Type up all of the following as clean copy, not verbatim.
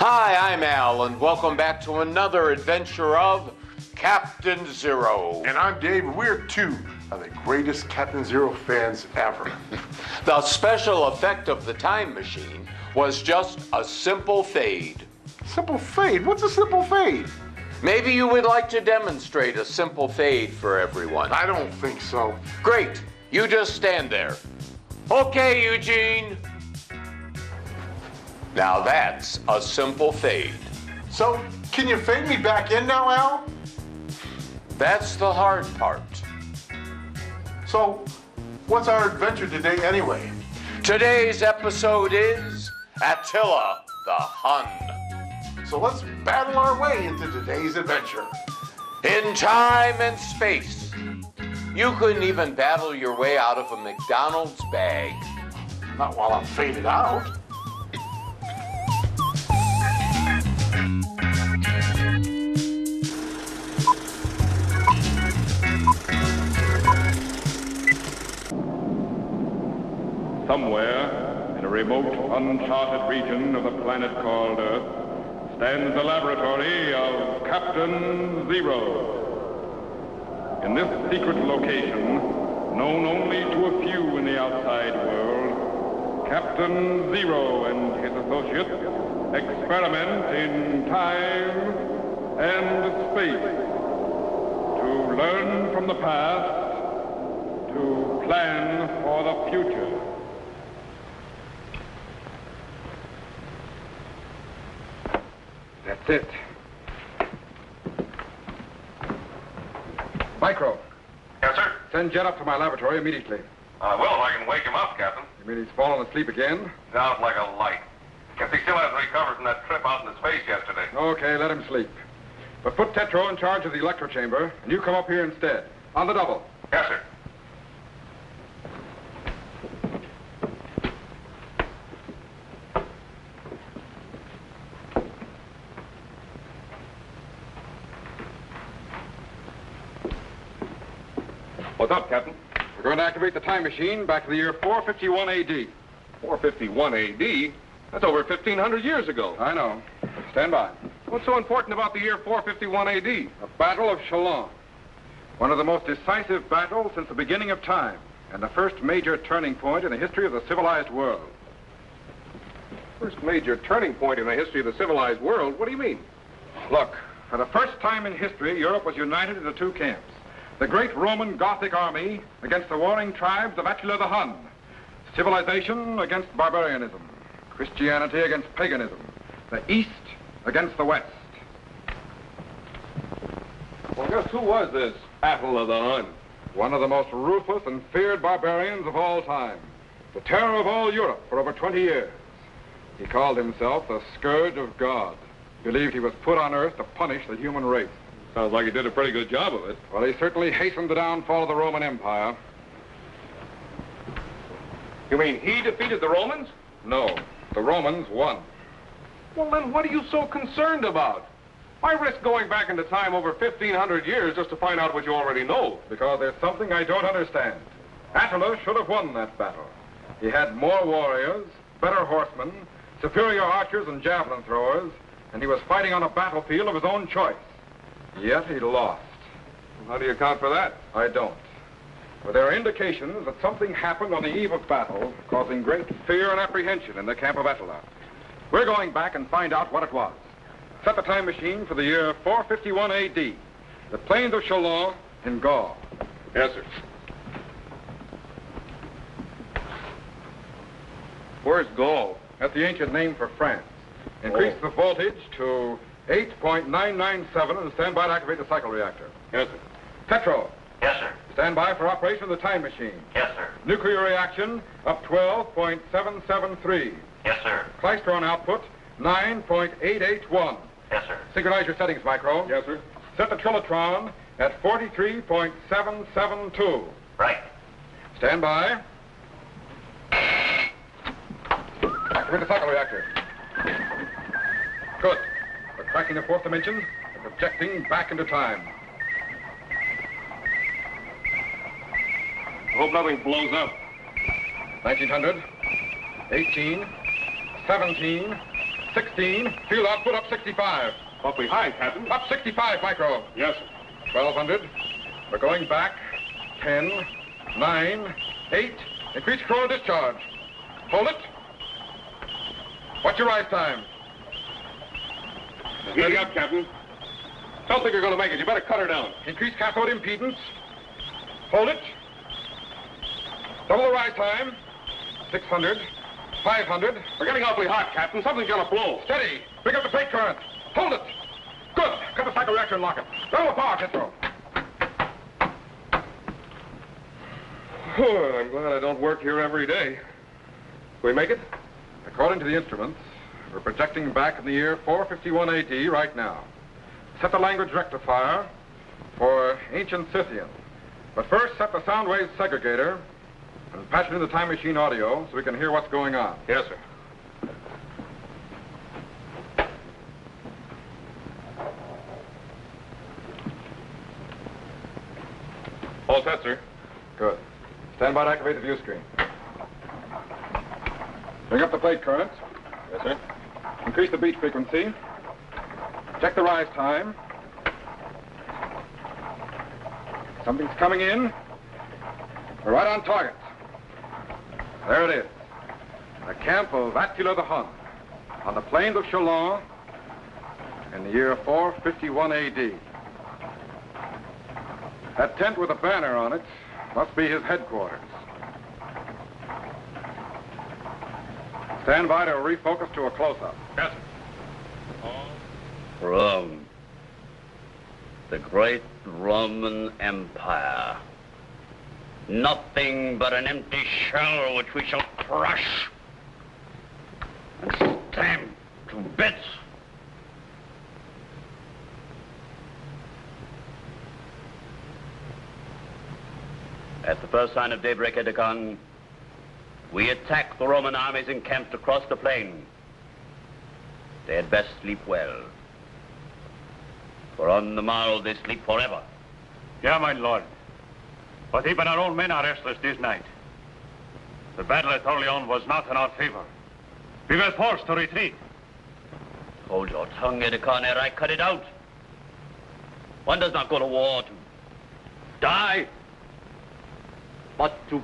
Hi, I'm Al, and welcome back to another adventure of Captain Zero. And I'm Dave, and we're two of the greatest Captain Zero fans ever. The special effect of the time machine was just a simple fade. Simple fade? What's a simple fade? Maybe you would like to demonstrate a simple fade for everyone. I don't think so. Great, you just stand there. Okay, Eugene. Now that's a simple fade. So, can you fade me back in now, Al? That's the hard part. So, what's our adventure today anyway? Today's episode is Attila the Hun. So let's battle our way into today's adventure. In time and space, you couldn't even battle your way out of a McDonald's bag. Not while I'm faded out. Somewhere in a remote, uncharted region of the planet called Earth stands the laboratory of Captain Zero. In this secret location, known only to a few in the outside world, Captain Zero and his associates experiment in time and space to learn from the past, to plan for the future. That's it. Micro. Yes, sir? Send Jet up to my laboratory immediately. I will if I can wake him up, Captain. You mean he's fallen asleep again? Out like a light. Guess he still hasn't recovered from that trip out into space yesterday. Okay, let him sleep. But put Tetro in charge of the electro chamber, and you come up here instead. On the double. Yes, sir. What's up, Captain? We're going to activate the time machine back to the year 451 AD. 451 AD? That's over 1,500 years ago. I know. Stand by. What's so important about the year 451 AD? The Battle of Chalon. One of the most decisive battles since the beginning of time, and the first major turning point in the history of the civilized world. First major turning point in the history of the civilized world? What do you mean? Look, for the first time in history, Europe was united into two camps. The great Roman Gothic army against the warring tribes of Attila the Hun. Civilization against barbarianism. Christianity against paganism. The East against the West. Well, just who was this Attila the Hun? One of the most ruthless and feared barbarians of all time. The terror of all Europe for over 20 years. He called himself the Scourge of God. Believed he was put on Earth to punish the human race. Sounds like he did a pretty good job of it. Well, he certainly hastened the downfall of the Roman Empire. You mean he defeated the Romans? No, the Romans won. Well, then what are you so concerned about? Why risk going back into time over 1,500 years just to find out what you already know? Because there's something I don't understand. Attila should have won that battle. He had more warriors, better horsemen, superior archers and javelin throwers, and he was fighting on a battlefield of his own choice. Yet he lost. How do you account for that? I don't. But there are indications that something happened on the eve of battle, causing great fear and apprehension in the camp of Attila. We're going back and find out what it was. Set the time machine for the year 451 AD. The plains of Chalon in Gaul. Yes, sir. Where's Gaul? That's the ancient name for France. Increase the voltage to 8.997 and stand by to activate the cycle reactor. Yes, sir. Tetro, Yes, sir. stand by for operation of the time machine. Yes, sir. Nuclear reaction up 12.773. Yes, sir. Klystron output 9.881. Yes, sir. Synchronize your settings, Micro. Yes, sir. Set the trilotron at 43.772. Right. Stand by. Activate the cycle reactor. Good. We're cracking the fourth dimension and projecting back into time. I hope nothing blows up. 1900, 18, 17, 16. Field output up 65. Awfully high, Captain. Up 65, micro. Yes, sir. 1200. We're going back. 10, 9, 8. Increase control discharge. Hold it. What's your rise time? Steady up, Captain. Don't think you're going to make it. You better cut her down. Increase cathode impedance. Hold it. Double the rise time. 600, 500. We're getting awfully hot, Captain. Something's going to blow. Steady. Pick up the plate current. Hold it. Good. Cut the cycle reactor and lock it. Double the power, Castro. Oh, I'm glad I don't work here every day. We make it? According to the instruments, we're projecting back in the year 451 AD right now. Set the language rectifier for ancient Scythian. But first, set the sound wave segregator and patch it into time machine audio so we can hear what's going on. Yes, sir. All set, sir. Good. Stand by to activate the view screen. Bring up the plate current. Yes, sir. Increase the beat frequency. Check the rise time. Something's coming in. We're right on target. There it is. The camp of Attila the Hun on the plains of Chalon in the year 451 AD. That tent with a banner on it must be his headquarters. Stand by to refocus to a close-up. Yes, sir. Rome. The great Roman Empire. Nothing but an empty shell which we shall crush and stamp to bits. At the first sign of daybreak, Attila The Hun, we attack the Roman armies encamped across the plain. They had best sleep well, for on the morrow they sleep forever. Yeah, my lord. But even our own men are restless this night. The battle at Orleans was not in our favor. We were forced to retreat. Hold your tongue, Attila The Hun, ere I cut it out. One does not go to war to die, but to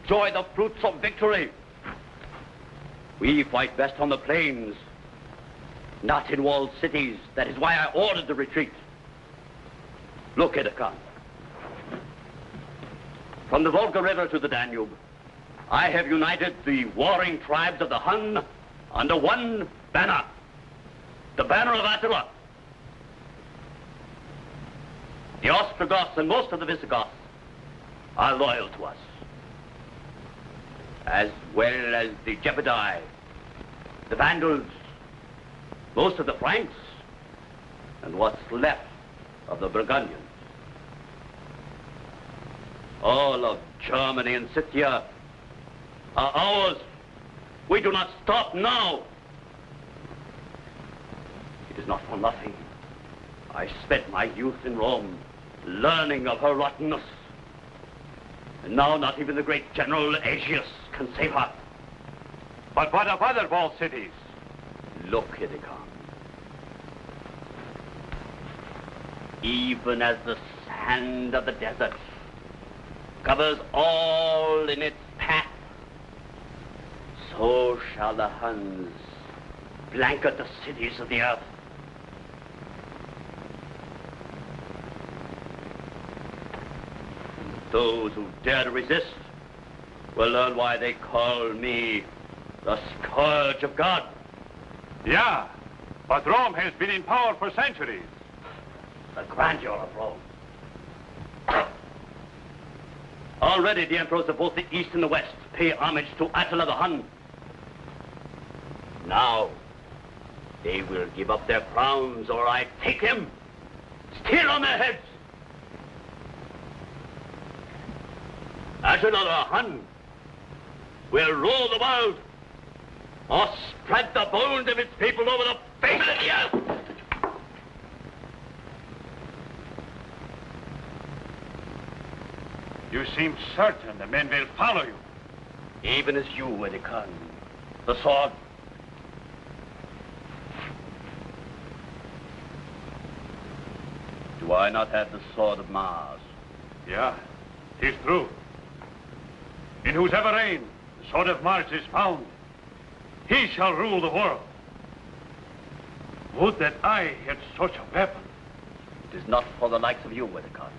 enjoy the fruits of victory. We fight best on the plains, not in walled cities. That is why I ordered the retreat. Look, Attila The Hun. From the Volga River to the Danube, I have united the warring tribes of the Hun under one banner, the banner of Attila. The Ostrogoths and most of the Visigoths are loyal to us, as well as the Gepidae, the Vandals, most of the Franks, and what's left of the Burgundians. All of Germany and Scythia are ours. We do not stop now. It is not for nothing I spent my youth in Rome learning of her rottenness. And now not even the great General Aetius can save her. But what of other walled cities? Look, Attila The Hun. Even as the sand of the desert covers all in its path, so shall the Huns blanket the cities of the earth. Those who dare to resist will learn why they call me the Scourge of God. Yeah, but Rome has been in power for centuries. The grandeur of Rome. Already the emperors of both the East and the West pay homage to Attila the Hun. Now, they will give up their crowns or I take them, still on their heads. Attila the Hun will rule the world. or spread the bones of its people over the face of the earth. You seem certain the men will follow you. Even as you were the Khan. The sword. Do I not have the sword of Mars? Yeah, 'tis true. In whosever reign the sword of Mars is found, he shall rule the world. Would that I had such a weapon. It is not for the likes of you, Khan.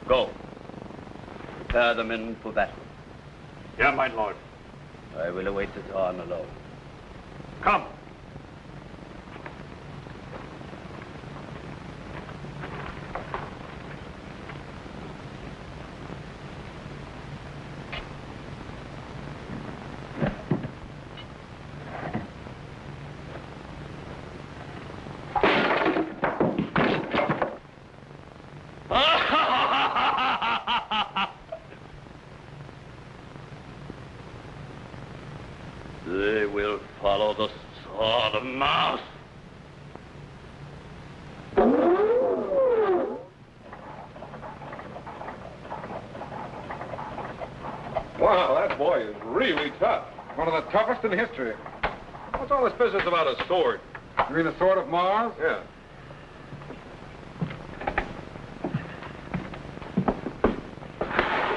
Go. Prepare the men for battle. Yeah, my lord. I will await the dawn alone. Come. They will follow the sword of Mars. Wow, that boy is really tough. One of the toughest in history. What's all this business about a sword? You mean the sword of Mars? Yeah.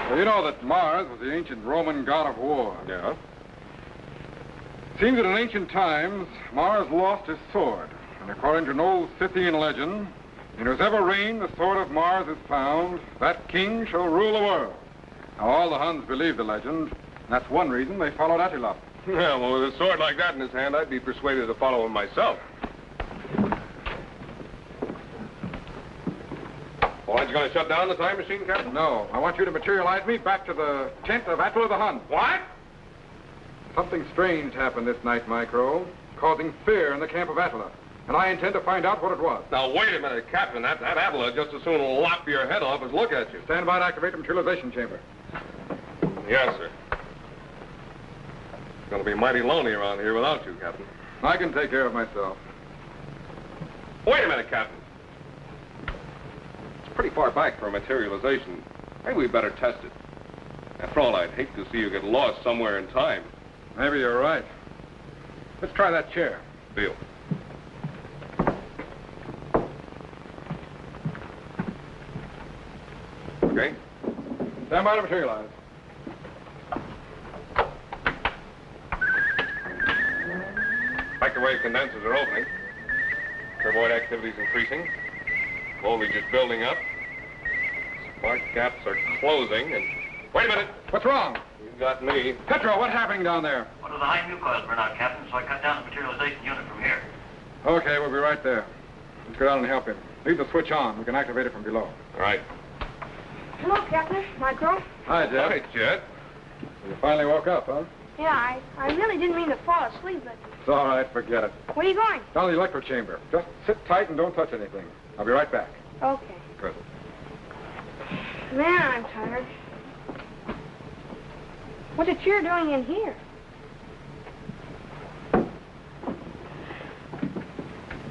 Well, you know that Mars was the ancient Roman god of war. Yeah? Seems that in ancient times, Mars lost his sword. And according to an old Scythian legend, in whosever reign the sword of Mars is found, that king shall rule the world. Now, all the Huns believe the legend. And that's one reason they followed Attila. Yeah, well, with a sword like that in his hand, I'd be persuaded to follow him myself. Well, aren't you going to shut down the time machine, Captain? No, I want you to materialize me back to the tent of Attila the Hun. What? Something strange happened this night, Micro, causing fear in the camp of Attila. And I intend to find out what it was. Now, wait a minute, Captain. That Attila just as soon lop your head off as look at you. Stand by to activate the materialization chamber. Yes, sir. It's going to be mighty lonely around here without you, Captain. I can take care of myself. Wait a minute, Captain. It's pretty far back for materialization. Maybe we better test it. After all, I'd hate to see you get lost somewhere in time. Maybe you're right. Let's try that chair. Deal. Okay. Stand by to materialize. Microwave condensers are opening. Turboid activity's increasing. Voltage is building up. Spark gaps are closing, and... Wait a minute! What's wrong? You got me. Petro, what's happening down there? One of the high fuel coils burned out, Captain, so I cut down the materialization unit from here. Okay, we'll be right there. Let's go down and help him. Leave the switch on. We can activate it from below. All right. Hello, Captain. Micro. Hi, Jet. Hi, Jet. You finally woke up, huh? Yeah, I really didn't mean to fall asleep, but... It's all right. Forget it. Where are you going? Down to the electro chamber. Just sit tight and don't touch anything. I'll be right back. Okay. Good. Man, I'm tired. What's a chair doing in here?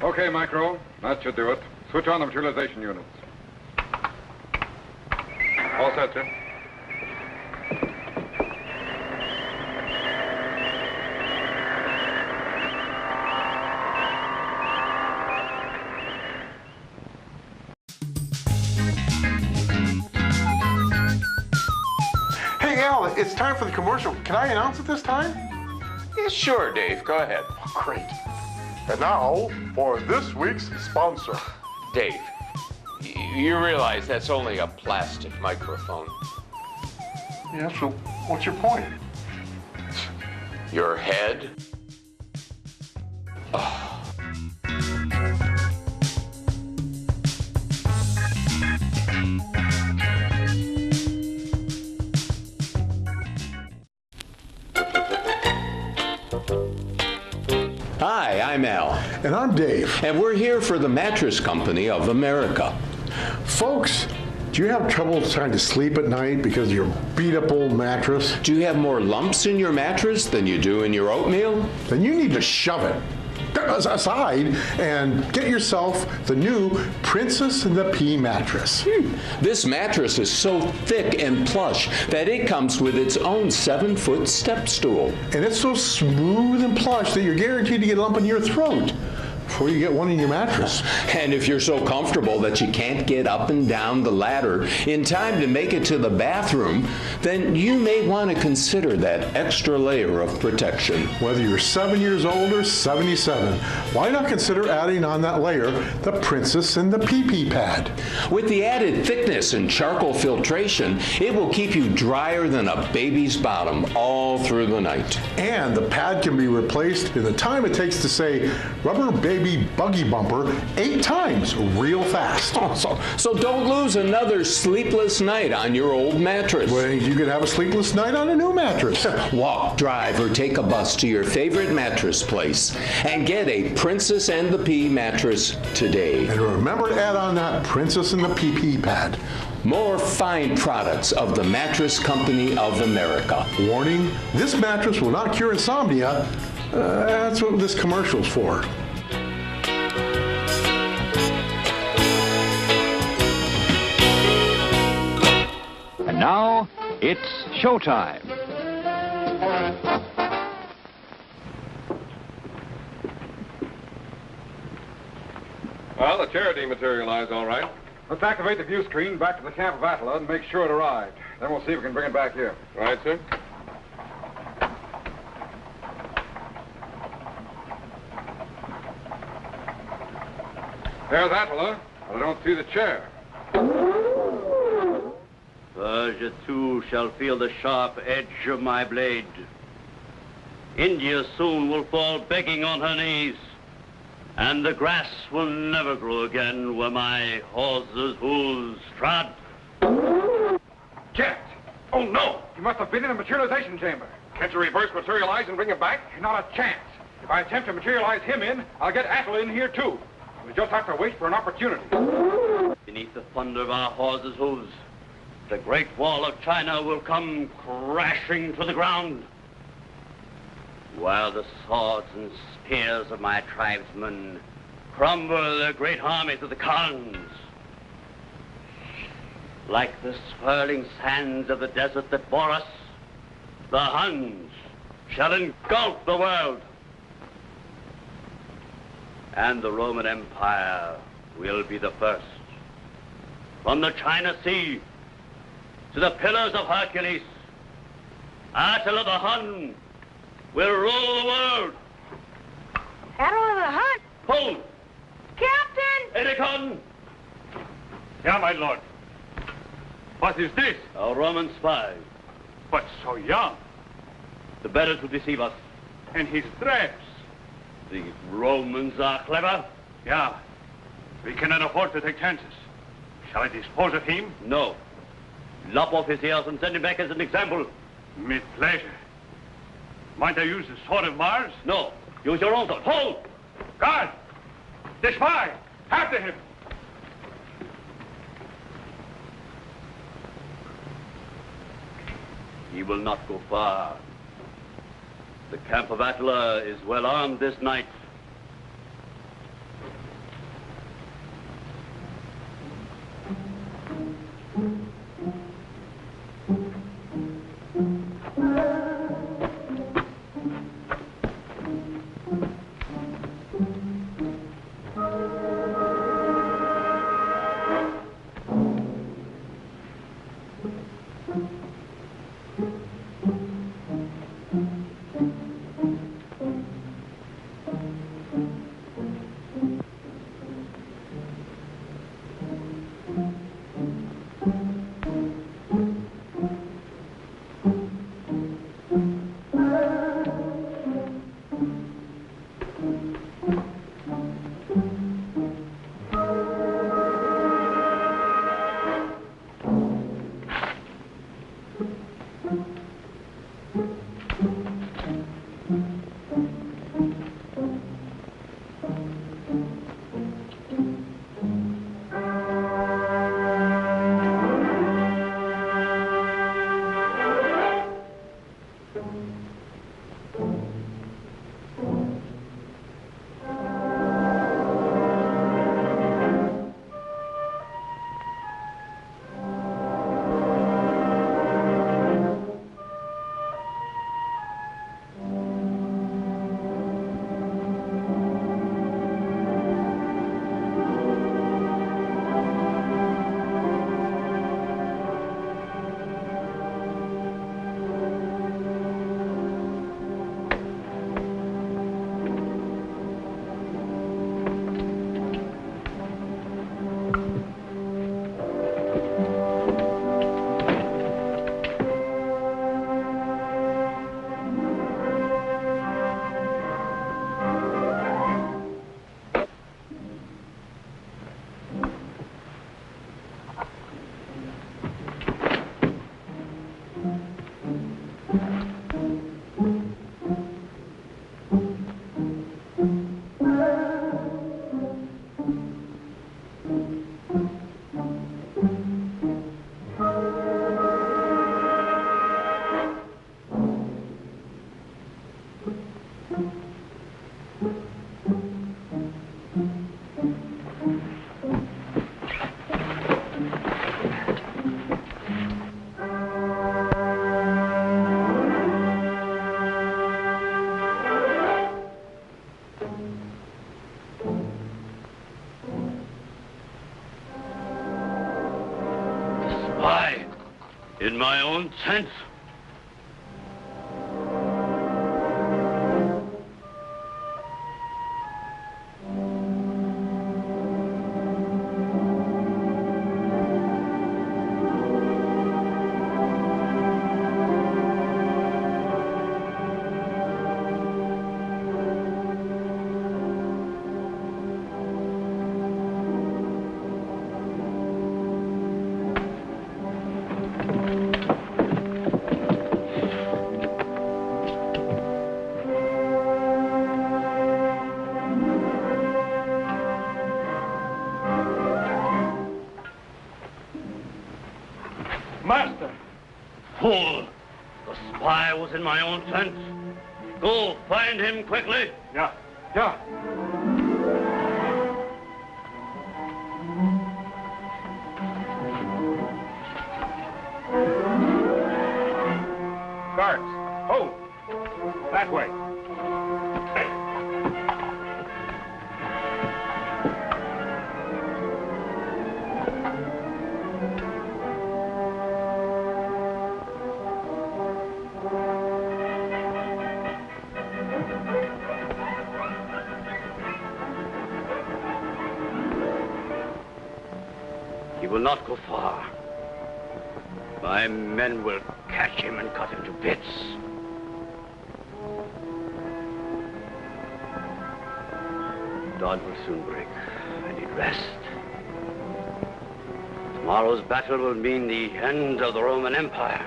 Okay, Micro. That should do it. Switch on the materialization units. All set, sir. Hey, Al, it's time for the commercial. Can I announce it this time? Yeah, sure, Dave. Go ahead. Oh, great. And now for this week's sponsor. Dave, you realize that's only a plastic microphone. Yeah, so what's your point? Your head? Oh. Hi, I'm Al. And I'm Dave. And we're here for the Mattress Company of America. Folks, did Do you have trouble trying to sleep at night because of your beat-up old mattress? Do you have more lumps in your mattress than you do in your oatmeal? Then you need to shove it aside and get yourself the new Princess and the Pea mattress. This mattress is so thick and plush that it comes with its own 7-foot step stool. And it's so smooth and plush that you're guaranteed to get a lump in your throat before you get one in your mattress. And if you're so comfortable that you can't get up and down the ladder in time to make it to the bathroom, then you may want to consider that extra layer of protection. Whether you're 7 years old or 77, why not consider adding on that layer, the Princess and the Pea pad? With the added thickness and charcoal filtration, it will keep you drier than a baby's bottom all through the night. And the pad can be replaced in the time it takes to say rubber baby buggy bumper 8 times real fast. So don't lose another sleepless night on your old mattress. Well, you could have a sleepless night on a new mattress. Walk, drive, or take a bus to your favorite mattress place and get a Princess and the Pea mattress today. And remember to add on that Princess and the Pea pad. More fine products of the Mattress Company of America. Warning, this mattress will not cure insomnia. That's what this commercial's for. And now, it's showtime. Well, the chair dematerialized all right. Let's activate the view screen back to the camp of Attila and make sure it arrived. Then we'll see if we can bring it back here. Right, sir. There's Attila, but I don't see the chair. Persia too shall feel the sharp edge of my blade. India soon will fall begging on her knees, and the grass will never grow again where my horse's hooves trod. Jet! Oh, no! You must have been in the materialization chamber. Can't you reverse materialize and bring him back? Not a chance. If I attempt to materialize him in, I'll get Attila in here, too. We just have to wait for an opportunity. Beneath the thunder of our horses' hooves, the Great Wall of China will come crashing to the ground, while the swords and spears of my tribesmen crumble their great armies of the Khans. Like the swirling sands of the desert that bore us, the Huns shall engulf the world. And the Roman Empire will be the first. From the China Sea to the Pillars of Hercules, Attila the Hun will rule the world. Attila the Hun? Pull! Captain! Edicon! Yeah, my lord. What is this? A Roman spy. But so young. The better to deceive us. And his dress. The Romans are clever. Yeah. We cannot afford to take chances. Shall I dispose of him? No. Lop off his ears and send him back as an example. With pleasure. Might I use the sword of Mars? No. Use your own sword. Hold! Guard! The spy! After him! He will not go far. The camp of Attila is well armed this night. my own tent. Master! Fool! The spy was in my own tent. Go, find him quickly. Yeah. Guards, hold. That way. He will not go far. My men will catch him and cut him to bits. Dawn will soon break. I need rest. Tomorrow's battle will mean the end of the Roman Empire.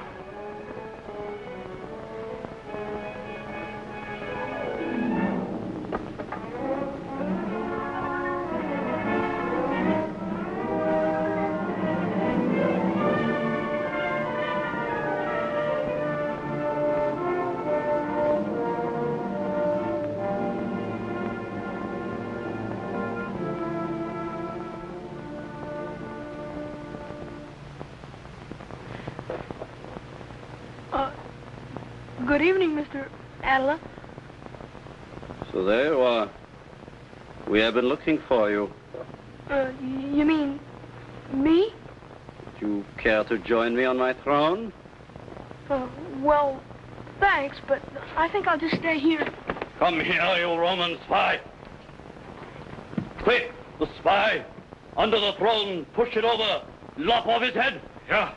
Good evening, Mr. Attila. So there you are. We have been looking for you. You mean me? Would you care to join me on my throne? Well, thanks, but I think I'll just stay here. Come here, you Roman spy. Quick, the spy. Under the throne, push it over. Lop off his head. Yeah.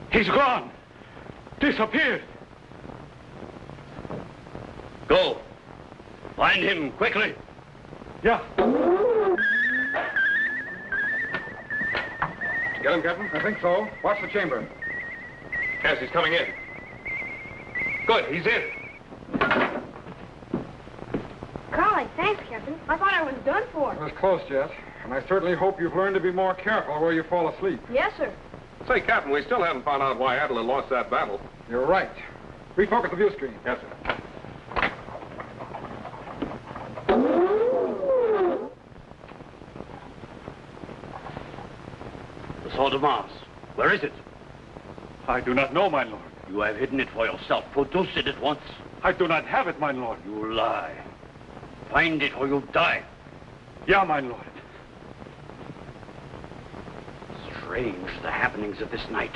He's gone. Disappeared. Go. Find him quickly. Yeah. Get him, Captain? I think so. Watch the chamber. Yes, he's coming in. Good, he's in. Golly, thanks, Captain. I thought I was done for. It was close, Jet. And I certainly hope you've learned to be more careful where you fall asleep. Yes, sir. Say, Captain, we still haven't found out why Attila lost that battle. You're right. Refocus the view screen. Yes, sir. The sword of Mars. Where is it? I do not know, my lord. You have hidden it for yourself. Produce it at once. I do not have it, my lord. You lie. Find it or you'll die. Yeah, my lord. Strange, the happenings of this night.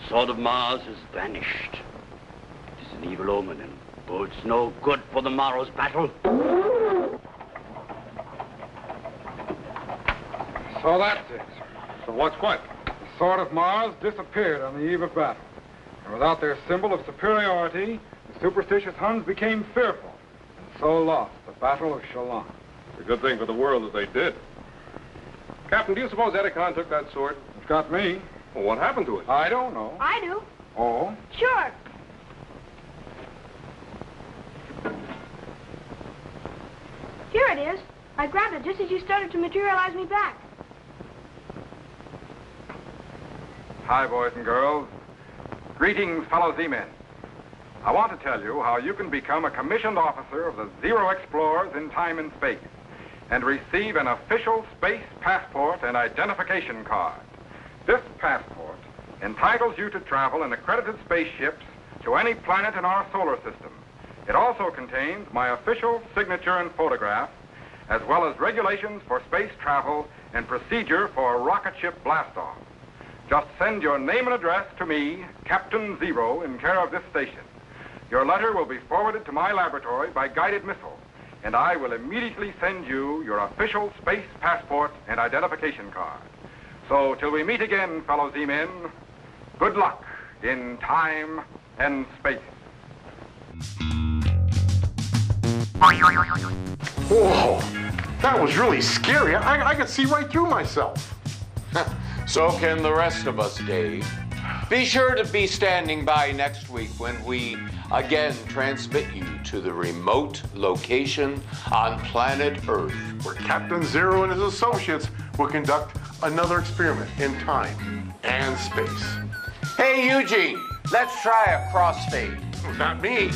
Sword of Mars has vanished. It is an evil omen and bodes no good for the morrow's battle. So that's it. So what's what? The sword of Mars disappeared on the eve of battle. And without their symbol of superiority, the superstitious Huns became fearful, and so lost the Battle of Chalon. It's a good thing for the world that they did. Captain, do you suppose Edicon took that sword? It's got me. Well, what happened to it? I don't know. I do. Oh? Sure. Here it is. I grabbed it just as you started to materialize me back. Hi, boys and girls. Greetings, fellow Z-men. I want to tell you how you can become a commissioned officer of the Zero Explorers in time and space and receive an official space passport and identification card. This passport entitles you to travel in accredited spaceships to any planet in our solar system It also contains my official signature and photograph, as well as regulations for space travel and procedure for rocket ship blastoff. Just send your name and address to me, Captain Zero, in care of this station. Your letter will be forwarded to my laboratory by guided missile, and I will immediately send you your official space passport and identification card. So till we meet again, fellow Z-men, good luck in time and space. Whoa, that was really scary. I could see right through myself. So can the rest of us, Dave. Be sure to be standing by next week when we again transmit you to the remote location on planet Earth, Where Captain Zero and his associates will conduct another experiment in time and space. Hey, Eugene, let's try a crossfade. Not me.